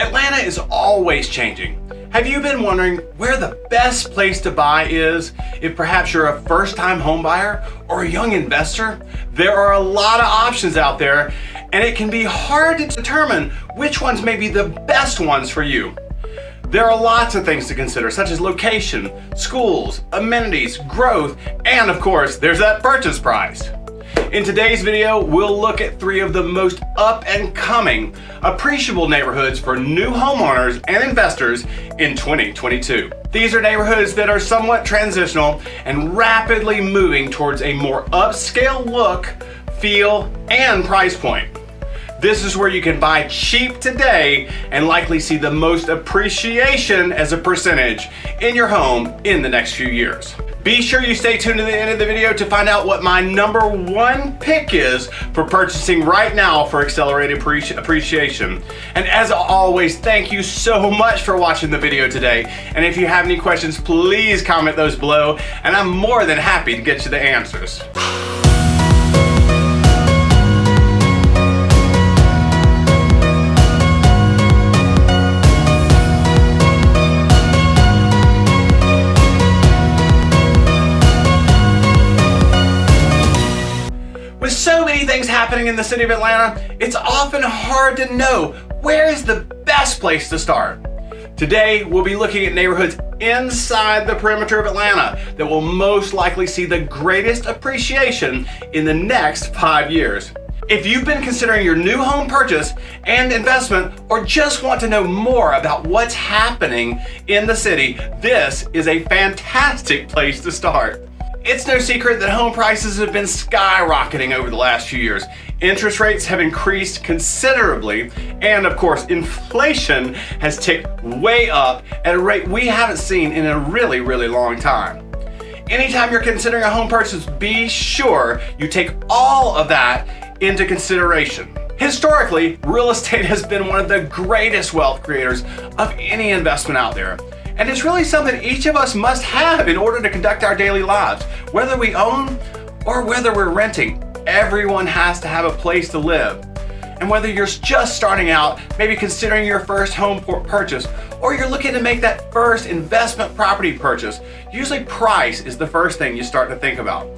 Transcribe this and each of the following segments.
Atlanta is always changing. Have you been wondering where the best place to buy is? If perhaps you're a first-time home buyer or a young investor, there are a lot of options out there, and it can be hard to determine which ones may be the best ones for you. There are lots of things to consider, such as location, schools, amenities, growth, and of course, there's that purchase price. In today's video, we'll look at 3 of the most up-and-coming, appreciable neighborhoods for new homeowners and investors in 2022. These are neighborhoods that are somewhat transitional and rapidly moving towards a more upscale look, feel, and price point. This is where you can buy cheap today and likely see the most appreciation as a percentage in your home in the next few years. Be sure you stay tuned to the end of the video to find out what my number 1 pick is for purchasing right now for accelerated appreciation. And as always, thank you so much for watching the video today. And if you have any questions, please comment those below, and I'm more than happy to get you the answers. With so many things happening in the city of Atlanta, it's often hard to know where is the best place to start. Today, we'll be looking at neighborhoods inside the perimeter of Atlanta that will most likely see the greatest appreciation in the next 5 years. If you've been considering your new home purchase and investment, or just want to know more about what's happening in the city, this is a fantastic place to start. It's no secret that home prices have been skyrocketing over the last few years. Interest rates have increased considerably, and of course, inflation has ticked way up at a rate we haven't seen in a really, really long time. Anytime you're considering a home purchase, be sure you take all of that into consideration. Historically, real estate has been one of the greatest wealth creators of any investment out there. And it's really something each of us must have in order to conduct our daily lives. Whether we own or whether we're renting, everyone has to have a place to live. And whether you're just starting out, maybe considering your first home purchase, or you're looking to make that first investment property purchase, usually price is the first thing you start to think about.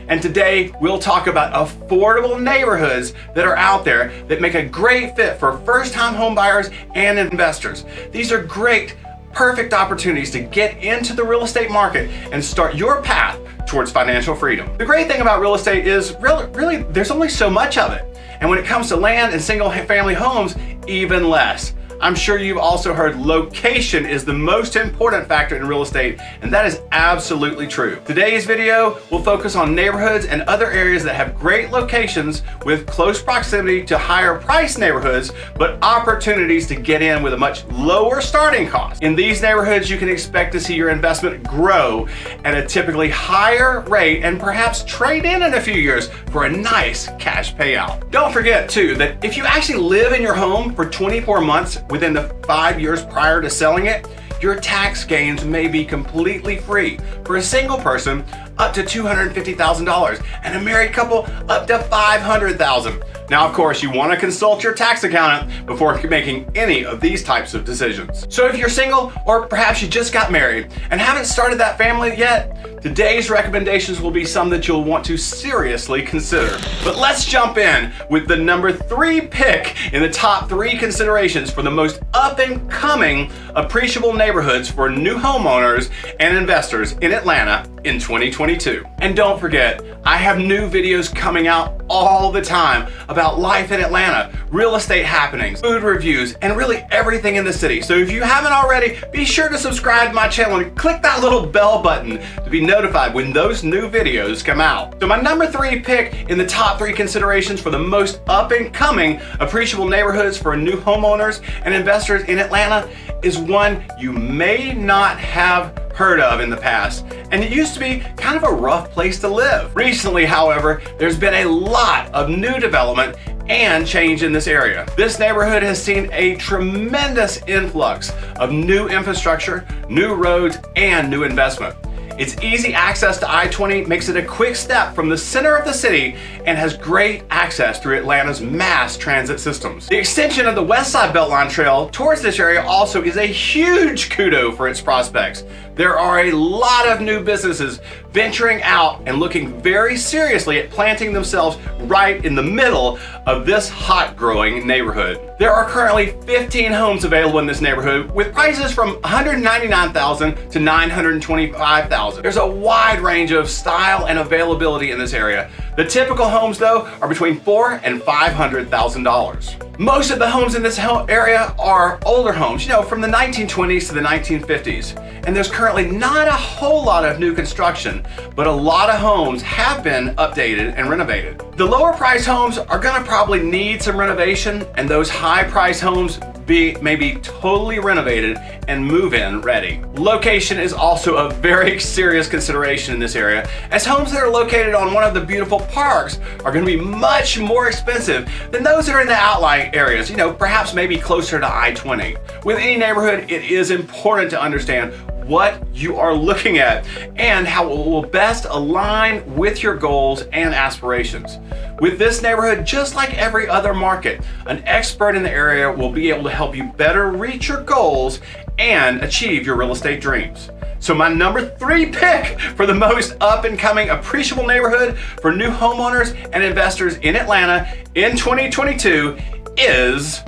And today, we'll talk about affordable neighborhoods that are out there that make a great fit for first-time home buyers and investors. These are great, perfect opportunities to get into the real estate market and start your path towards financial freedom. The great thing about real estate is really there's only so much of it. And when it comes to land and single family homes, even less. I'm sure you've also heard location is the most important factor in real estate, and that is absolutely true. Today's video will focus on neighborhoods and other areas that have great locations with close proximity to higher price neighborhoods, but opportunities to get in with a much lower starting cost. In these neighborhoods, you can expect to see your investment grow at a typically higher rate and perhaps trade in a few years for a nice cash payout. Don't forget too that if you actually live in your home for 24 months within the 5 years prior to selling it, your tax gains may be completely free. For a single person, up to $250,000, and a married couple, up to $500,000. Now, of course, you want to consult your tax accountant before making any of these types of decisions. So if you're single, or perhaps you just got married and haven't started that family yet, today's recommendations will be some that you'll want to seriously consider. But let's jump in with the number 3 pick in the top 3 considerations for the most up-and-coming appreciable neighborhoods for new homeowners and investors in Atlanta in 2022. And don't forget, I have new videos coming out all the time about life in Atlanta, real estate happenings, food reviews, and really everything in the city. So if you haven't already, be sure to subscribe to my channel and click that little bell button to be notified when those new videos come out. So my number 3 pick in the top 3 considerations for the most up-and-coming appreciable neighborhoods for new homeowners and investors in Atlanta is one you may not have heard of in the past, and it used to be kind of a rough place to live. Recently, however, there's been a lot of new development and change in this area. This neighborhood has seen a tremendous influx of new infrastructure, new roads, and new investment. Its easy access to I-20 makes it a quick step from the center of the city and has great access through Atlanta's mass transit systems. The extension of the West Side Beltline Trail towards this area also is a huge kudo for its prospects. There are a lot of new businesses venturing out and looking very seriously at planting themselves right in the middle of this hot growing neighborhood. There are currently 15 homes available in this neighborhood with prices from $199,000 to $925,000. There's a wide range of style and availability in this area. The typical homes though are between $400,000 and $500,000. Most of the homes in this area are older homes, from the 1920s to the 1950s. And there's currently not a whole lot of new construction, but a lot of homes have been updated and renovated. The lower price homes are gonna probably need some renovation, and those high price homes may be totally renovated and move-in ready. Location is also a very serious consideration in this area, as homes that are located on one of the beautiful parks are going to be much more expensive than those that are in the outlying areas, perhaps maybe closer to I-20. With any neighborhood, it is important to understand what you are looking at and how it will best align with your goals and aspirations. With this neighborhood, just like every other market, an expert in the area will be able to help you better reach your goals and achieve your real estate dreams. So my number 3 pick for the most up and coming appreciable neighborhood for new homeowners and investors in Atlanta in 2022 is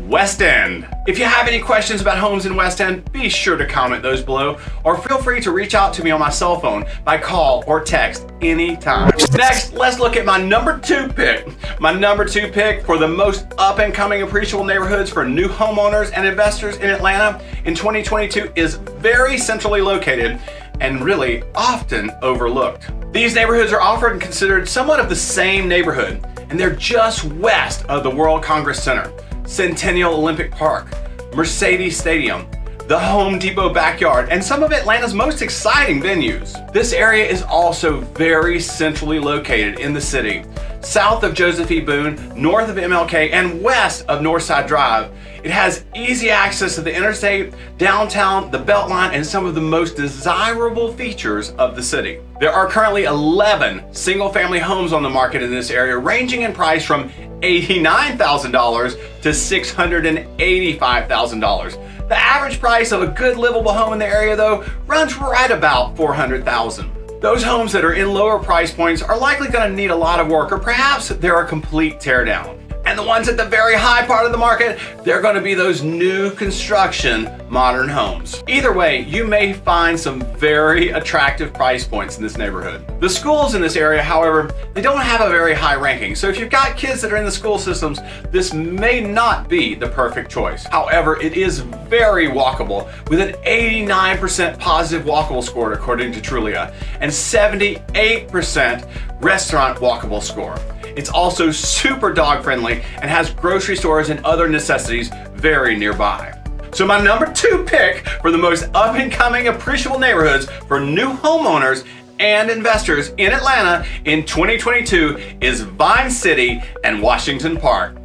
West End. If you have any questions about homes in West End, be sure to comment those below, or feel free to reach out to me on my cell phone by call or text anytime. Next, let's look at my number 2 pick. My number 2 pick for the most up and coming appreciable neighborhoods for new homeowners and investors in Atlanta in 2022 is very centrally located and really often overlooked. These neighborhoods are often considered somewhat of the same neighborhood, and they're just west of the World Congress Center, Centennial Olympic Park, Mercedes Stadium, the Home Depot backyard, and some of Atlanta's most exciting venues. This area is also very centrally located in the city, south of Joseph E. Boone, north of MLK, and west of Northside Drive. It has easy access to the interstate, downtown, the Beltline, and some of the most desirable features of the city. There are currently 11 single-family homes on the market in this area, ranging in price from $89,000 to $685,000. The average price of a good livable home in the area, though, runs right about $400,000. Those homes that are in lower price points are likely going to need a lot of work, or perhaps they're a complete teardown. And the ones at the very high part of the market, they're going to be those new construction modern homes. Either way, you may find some very attractive price points in this neighborhood. The schools in this area, however, they don't have a very high ranking. So if you've got kids that are in the school systems, this may not be the perfect choice. However, it is very walkable with an 89% positive walkable score according to Trulia and 78% restaurant walkable score. It's also super dog friendly and has grocery stores and other necessities very nearby. So my number 2 pick for the most up and coming appreciable neighborhoods for new homeowners and investors in Atlanta in 2022 is Vine City and Washington Park.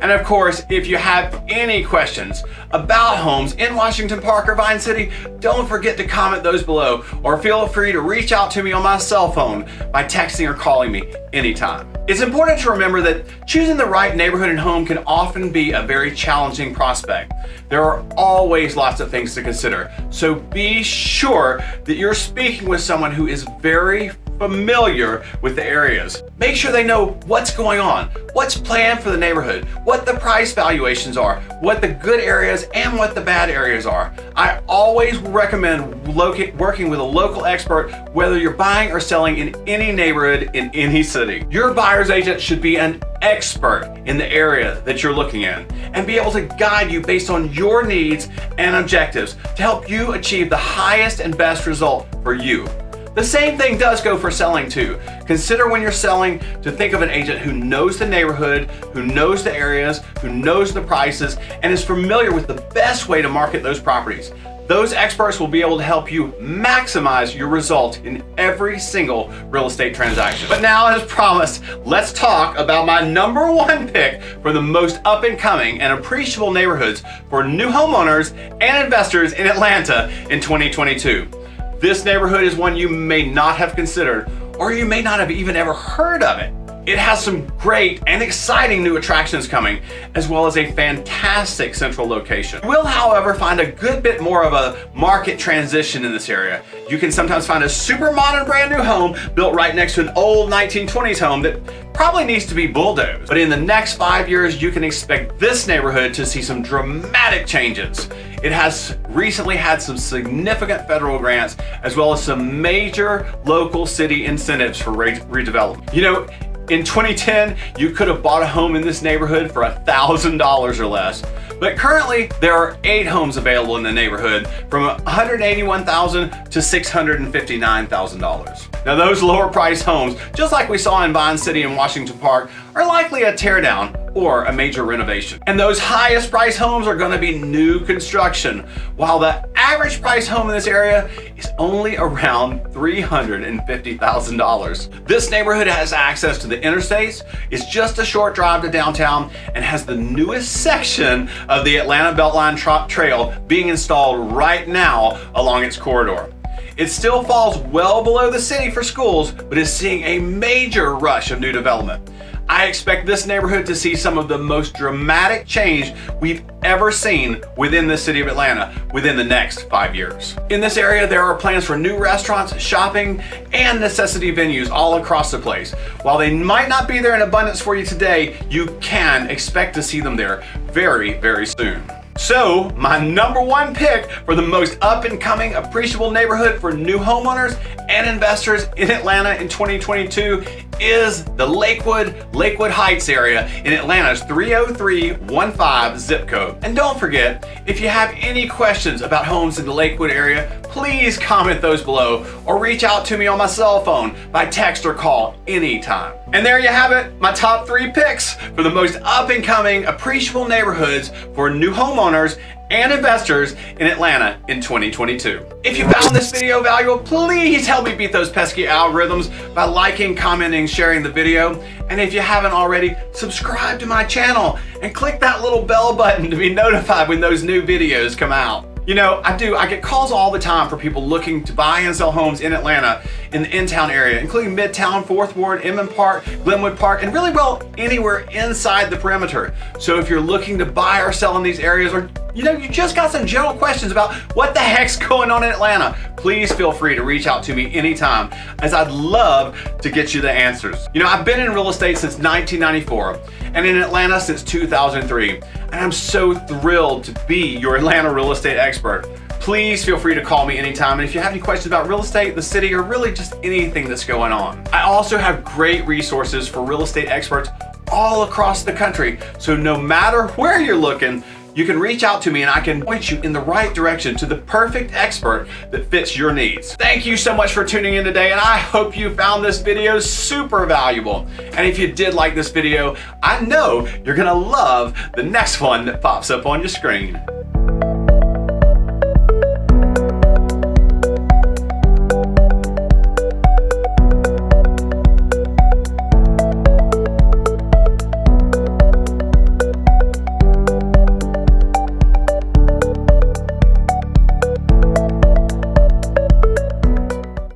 And of course, if you have any questions about homes in Washington Park or Vine City, don't forget to comment those below, or feel free to reach out to me on my cell phone by texting or calling me anytime. It's important to remember that choosing the right neighborhood and home can often be a very challenging prospect. There are always lots of things to consider, so be sure that you're speaking with someone who is very familiar with the areas. Make sure they know what's going on, what's planned for the neighborhood, what the price valuations are, what the good areas and what the bad areas are. I always recommend working with a local expert, whether you're buying or selling in any neighborhood in any city. Your buyer's agent should be an expert in the area that you're looking in and be able to guide you based on your needs and objectives to help you achieve the highest and best result for you. The same thing does go for selling too. Consider when you're selling to think of an agent who knows the neighborhood, who knows the areas, who knows the prices, and is familiar with the best way to market those properties. Those experts will be able to help you maximize your result in every single real estate transaction. But now, as promised, let's talk about my number 1 pick for the most up and coming and appreciable neighborhoods for new homeowners and investors in Atlanta in 2022. This neighborhood is one you may not have considered, or you may not have even ever heard of it. It has some great and exciting new attractions coming, as well as a fantastic central location. You will, however, find a good bit more of a market transition in this area. You can sometimes find a super modern brand new home built right next to an old 1920s home that probably needs to be bulldozed. But in the next 5 years, you can expect this neighborhood to see some dramatic changes. It has recently had some significant federal grants, as well as some major local city incentives for redevelopment. You know, in 2010, you could have bought a home in this neighborhood for $1,000 or less. But currently, there are 8 homes available in the neighborhood from $181,000 to $659,000. Now, those lower price homes, just like we saw in Vine City and Washington Park, are likely a teardown or a major renovation. And those highest price homes are gonna be new construction, while the average price home in this area is only around $350,000. This neighborhood has access to the interstates, it's just a short drive to downtown, and has the newest section of the Atlanta Beltline trail being installed right now along its corridor. It still falls well below the city for schools, but is seeing a major rush of new development. I expect this neighborhood to see some of the most dramatic change we've ever seen within the city of Atlanta within the next 5 years. In this area, there are plans for new restaurants, shopping, and necessity venues all across the place. While they might not be there in abundance for you today, you can expect to see them there very, very soon. So, my #1 pick for the most up-and-coming appreciable neighborhood for new homeowners and investors in Atlanta in 2022 is the Lakewood Heights area in Atlanta's 30315 zip code. And don't forget, if you have any questions about homes in the Lakewood area, please comment those below or reach out to me on my cell phone by text or call anytime. And there you have it, my top 3 picks for the most up-and-coming appreciable neighborhoods for new homeowners and investors in Atlanta in 2022. If you found this video valuable, please help me beat those pesky algorithms by liking, commenting, sharing the video. And if you haven't already, subscribe to my channel and click that little bell button to be notified when those new videos come out. You know, I get calls all the time for people looking to buy and sell homes in Atlanta in the in-town area, including Midtown, 4th Ward, Inman Park, Glenwood Park, and really, well, anywhere inside the perimeter. So if you're looking to buy or sell in these areas, or you just got some general questions about what the heck's going on in Atlanta, please feel free to reach out to me anytime, as I'd love to get you the answers. You know, I've been in real estate since 1994 and in Atlanta since 2003, and I'm so thrilled to be your Atlanta real estate expert. Please feel free to call me anytime, and if you have any questions about real estate, the city, or really just anything that's going on. I also have great resources for real estate experts all across the country, so no matter where you're looking, you can reach out to me and I can point you in the right direction to the perfect expert that fits your needs. Thank you so much for tuning in today, and I hope you found this video super valuable. And if you did like this video, I know you're gonna love the next one that pops up on your screen.